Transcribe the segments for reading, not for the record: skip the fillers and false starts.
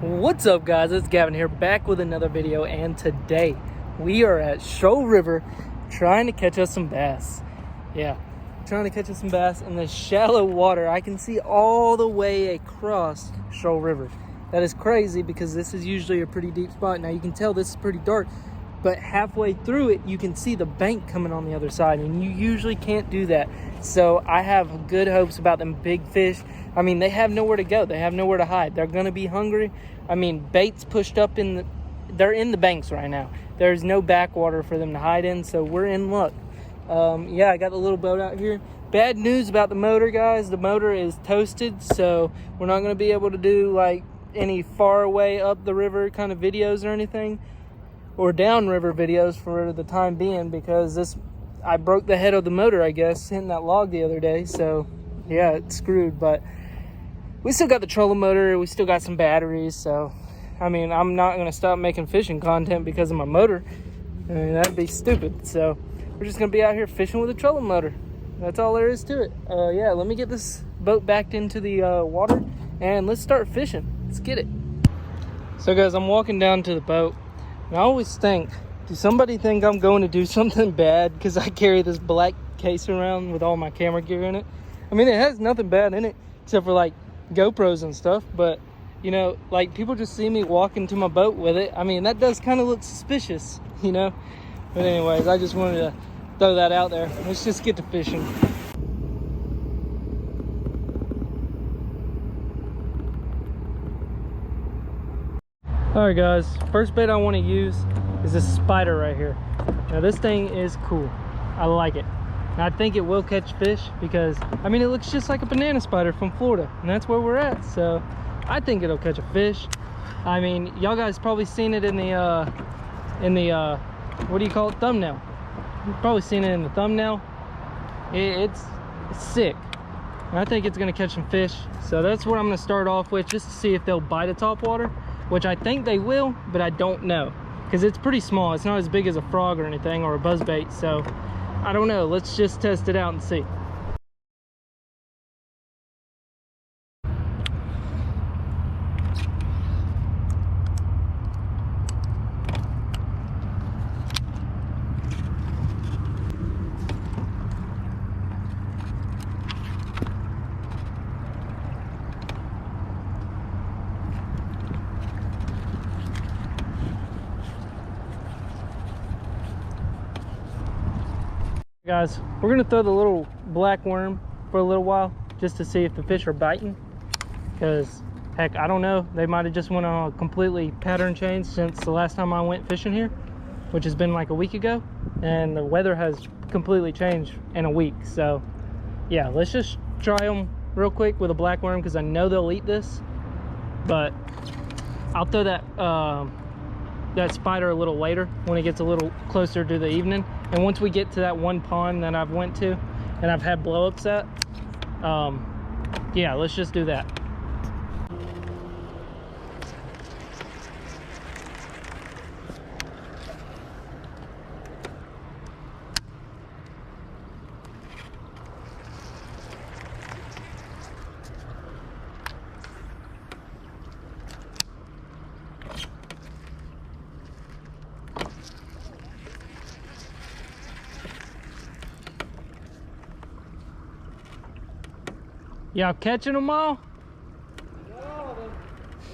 What's up, guys? It's Gavin here, back with another video, and today we are at Shoal River trying to catch us some bass. Yeah, trying to catch us some bass in this shallow water. I can see all the way across Shoal River. That is crazy because this is usually a pretty deep spot. Now you can tell this is pretty dark, but halfway through it you can see the bank coming on the other side, and you usually can't do that. So I have good hopes about them big fish. I mean, they have nowhere to go. They have nowhere to hide. They're going to be hungry. I mean, bait's pushed up they're in the banks right now. There's no backwater for them to hide in, so we're in luck. Yeah, I got the little boat out here. Bad news about the motor, guys. The motor is toasted, so we're not going to be able to do like any far away up the river kind of videos or anything, or downriver videos for the time being, because I broke the head of the motor, I guess, hitting that log the other day. So yeah, it's screwed, but we still got the trolling motor. We still got some batteries. So I mean, I'm not going to stop making fishing content because of my motor. I mean, that'd be stupid. So we're just going to be out here fishing with a trolling motor. That's all there is to it. Yeah, let me get this boat backed into the water and let's start fishing. Let's get it. So guys, I'm walking down to the boat, and I always think, do somebody think I'm going to do something bad because I carry this black case around with all my camera gear in it? I mean, it has nothing bad in it except for like GoPros and stuff, but you know, like, people just see me walking to my boat with it. I mean, that does kind of look suspicious, you know. But anyways, I just wanted to throw that out there. Let's just get to fishing. All right guys, first bait I want to use is this spider right here. Now this thing is cool. I like it. And I think it will catch fish because, I mean, it looks just like a banana spider from Florida, and that's where we're at. So I think it'll catch a fish. I mean, y'all guys probably seen it in the what do you call it, thumbnail. You've probably seen it in the thumbnail. It's sick. And I think it's gonna catch some fish. So that's what I'm gonna start off with, just to see if they'll bite a topwater, which I think they will, but I don't know because it's pretty small. It's not as big as a frog or anything, or a buzzbait. So I don't know. Let's just test it out and see. Guys, we're gonna throw the little black worm for a little while just to see if the fish are biting, because heck, I don't know, they might have just went on a completely pattern change since the last time I went fishing here, which has been like a week ago, and the weather has completely changed in a week. So yeah, let's just try them real quick with a black worm because I know they'll eat this. But I'll throw that spider a little later when it gets a little closer to the evening. And once we get to that one pond that I've went to and I've had blow-ups at, yeah, let's just do that. Y'all catching them all? Not all of them.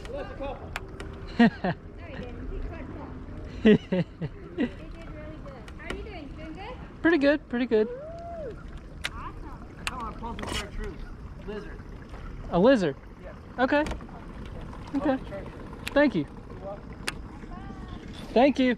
We left a couple. No, you didn't. He caught some. He did really good. How are you doing? Doing good? Pretty good, pretty good. Woo! Awesome. Come on, pumpkin chartreuse. Lizard. A lizard? Yeah. Okay. Okay. Thank you. Thank you.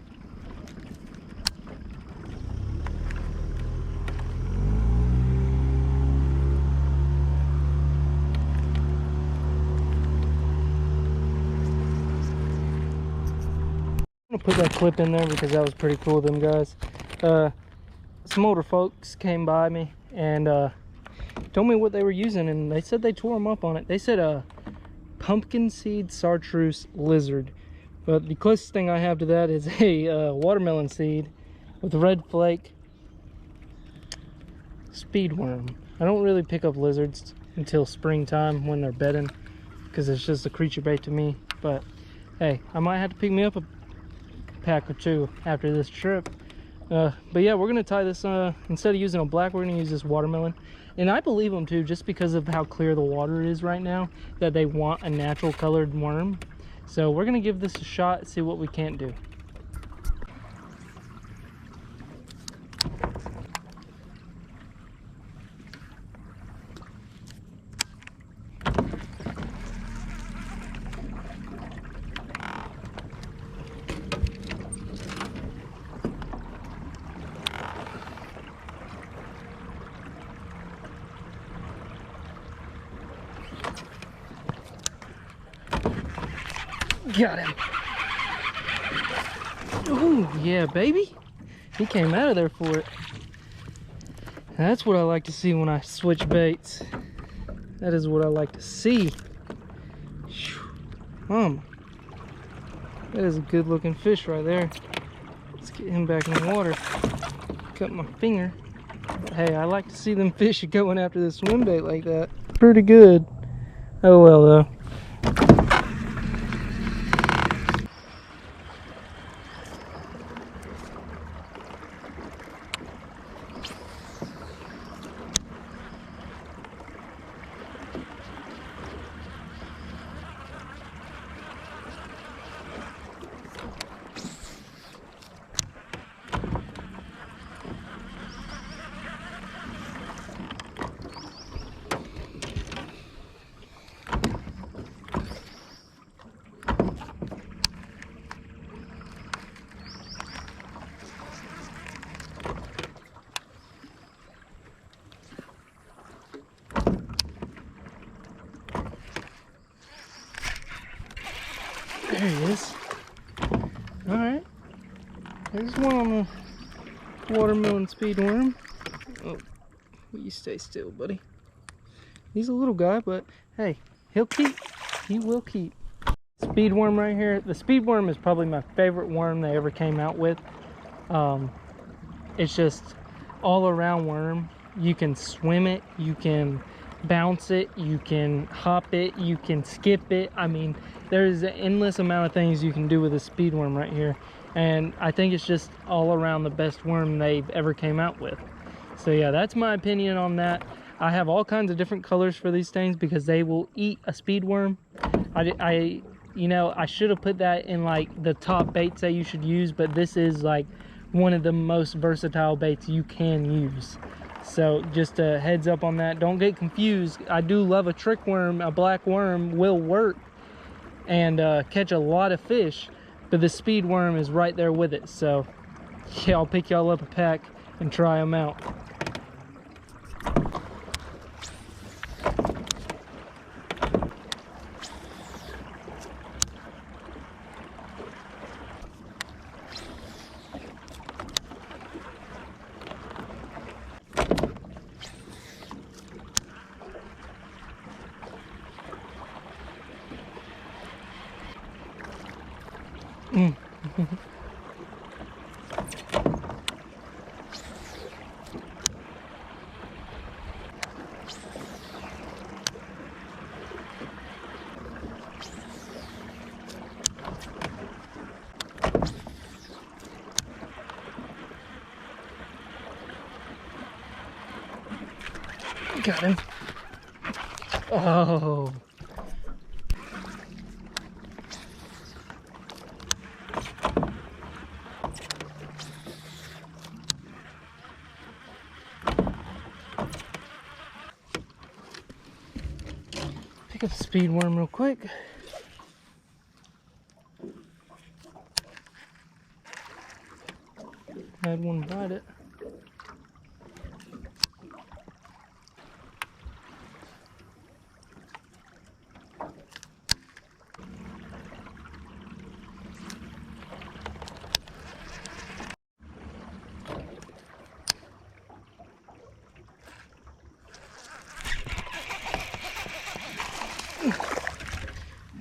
I'm gonna put that clip in there because that was pretty cool of them guys. Some older folks came by me and told me what they were using, and they said they tore them up on it. They said a pumpkin seed chartreuse lizard, but the closest thing I have to that is a watermelon seed with red flake speedworm. I don't really pick up lizards until springtime when they're bedding. because it's just a creature bait to me. But hey, I might have to pick me up a pack or two after this trip. But yeah, we're gonna tie this, instead of using a black, we're gonna use this watermelon. And I believe them too, just because of how clear the water is right now, that they want a natural colored worm. So we're gonna give this a shot, see what we can't do. Got him. Oh yeah, baby. He came out of there for it. That's what I like to see when I switch baits. That is what I like to see. That is a good looking fish right there. Let's get him back in the water. Cut my finger. But hey, I like to see them fish going after the swim bait like that. Pretty good. Oh well though. There he is. Alright. There's one on the watermelon speedworm. Oh, you stay still, buddy. He's a little guy, but hey, he'll keep. He will keep. Speedworm right here. The speedworm is probably my favorite worm they ever came out with. It's just all around worm. You can swim it, you can bounce it, you can hop it, you can skip it. I mean, there's an endless amount of things you can do with a speedworm right here, and I think it's just all around the best worm they've ever came out with. So yeah, that's my opinion on that. I have all kinds of different colors for these things because they will eat a speedworm. You know, I should have put that in like the top baits that you should use, but this is like one of the most versatile baits you can use. So just a heads up on that. Don't get confused. I do love a trick worm. A black worm will work and catch a lot of fish, but the speed worm is right there with it. So yeah, I'll pick y'all up a pack and try them out. Got him. Oh. Pick up the speed worm real quick. I had one bite it.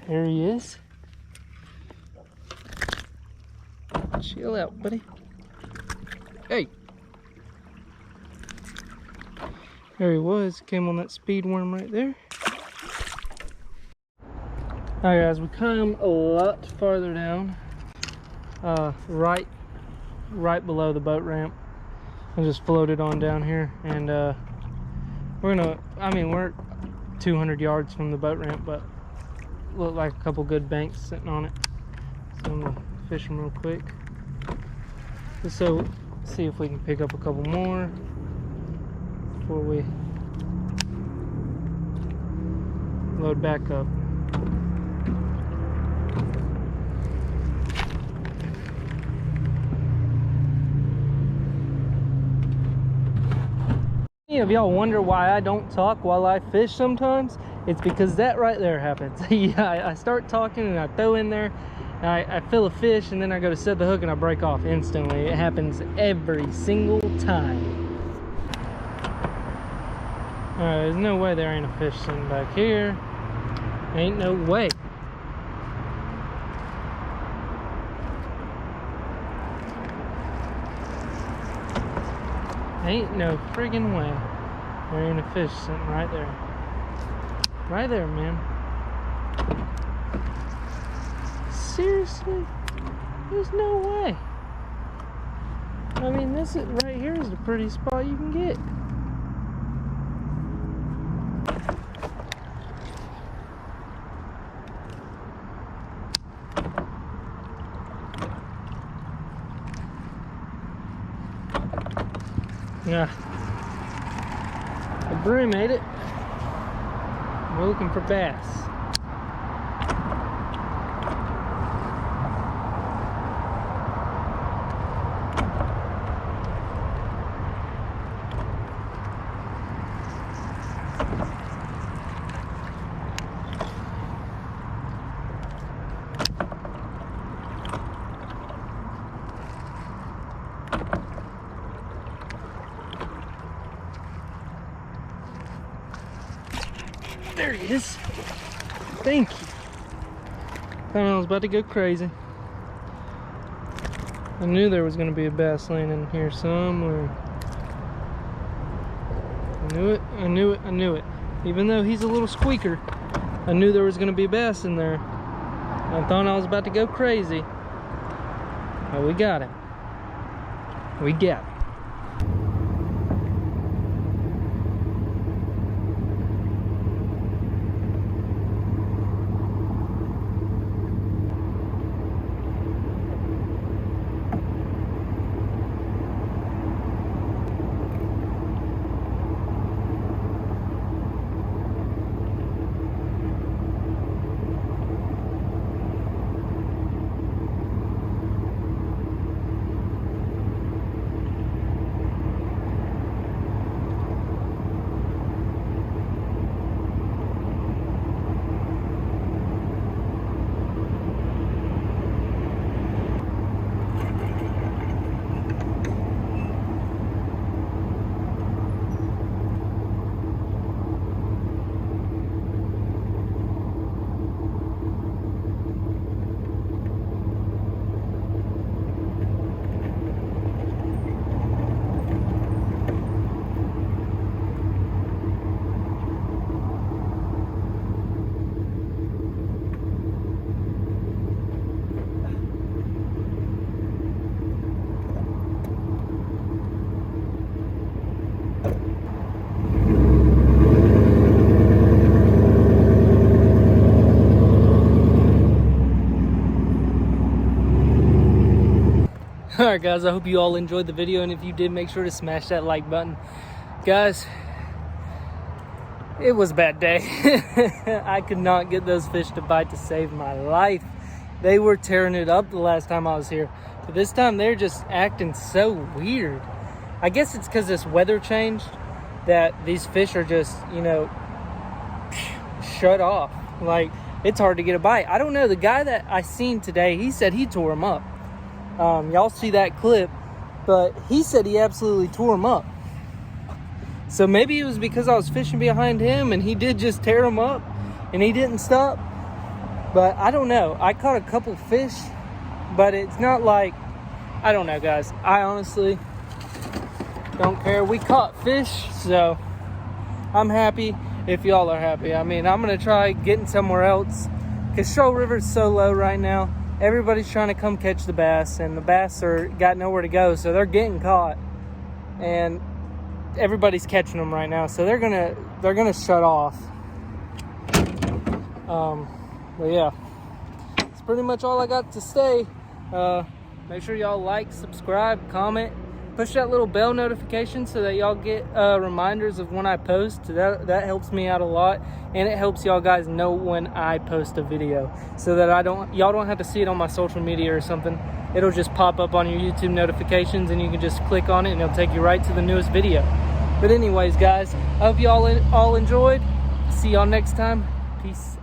There he is. Chill out, buddy. Hey. There he was. Came on that speed worm right there. Alright guys, we come a lot farther down, right below the boat ramp. I just floated on down here, and we're 200 yards from the boat ramp, but look like a couple good banks sitting on it. So I'm gonna fish them real quick. So see if we can pick up a couple more before we load back up. Any of y'all wonder why I don't talk while I fish sometimes? It's because that right there happens. Yeah, I start talking and I throw in there, and I feel a fish, and then I go to set the hook and I break off instantly. It happens every single time. Alright, there's no way there ain't a fish sitting back here. Ain't no way. Ain't no friggin' way. There ain't a fish sitting right there. Right there, man. Seriously? There's no way. I mean, this is, right here is the pretty spot you can get. Yeah. The brim ate it. We're looking for bass. There he is. Thank you. Thought I was about to go crazy. I knew there was going to be a bass laying in here somewhere. I knew it, I knew it, I knew it. Even though he's a little squeaker, I knew there was going to be a bass in there. I thought I was about to go crazy. But we got him. We got him. Alright guys, I hope you all enjoyed the video, and if you did, make sure to smash that like button. Guys, it was a bad day. I could not get those fish to bite to save my life. They were tearing it up the last time I was here, but this time they're just acting so weird. I guess it's because this weather changed that these fish are just, you know, shut off. Like, it's hard to get a bite. I don't know, the guy that I seen today, he said he tore them up. Y'all see that clip, but he said he absolutely tore them up. So maybe it was because I was fishing behind him and he did just tear them up and he didn't stop. But I don't know. I caught a couple fish, but it's not like, I don't know guys. I honestly don't care. We caught fish, so I'm happy if y'all are happy. I mean, I'm gonna try getting somewhere else because Shoal River is so low right now. Everybody's trying to come catch the bass, and the bass got nowhere to go, so they're getting caught, and everybody's catching them right now, so they're gonna shut off. But yeah, that's pretty much all I got to say. Make sure y'all like, subscribe, comment, push that little bell notification so that y'all get reminders of when I post. That helps me out a lot, and it helps y'all guys know when I post a video, so that y'all don't have to see it on my social media or something. It'll just pop up on your YouTube notifications, and you can just click on it, and it'll take you right to the newest video. But anyways, guys, I hope y'all all enjoyed. See y'all next time. Peace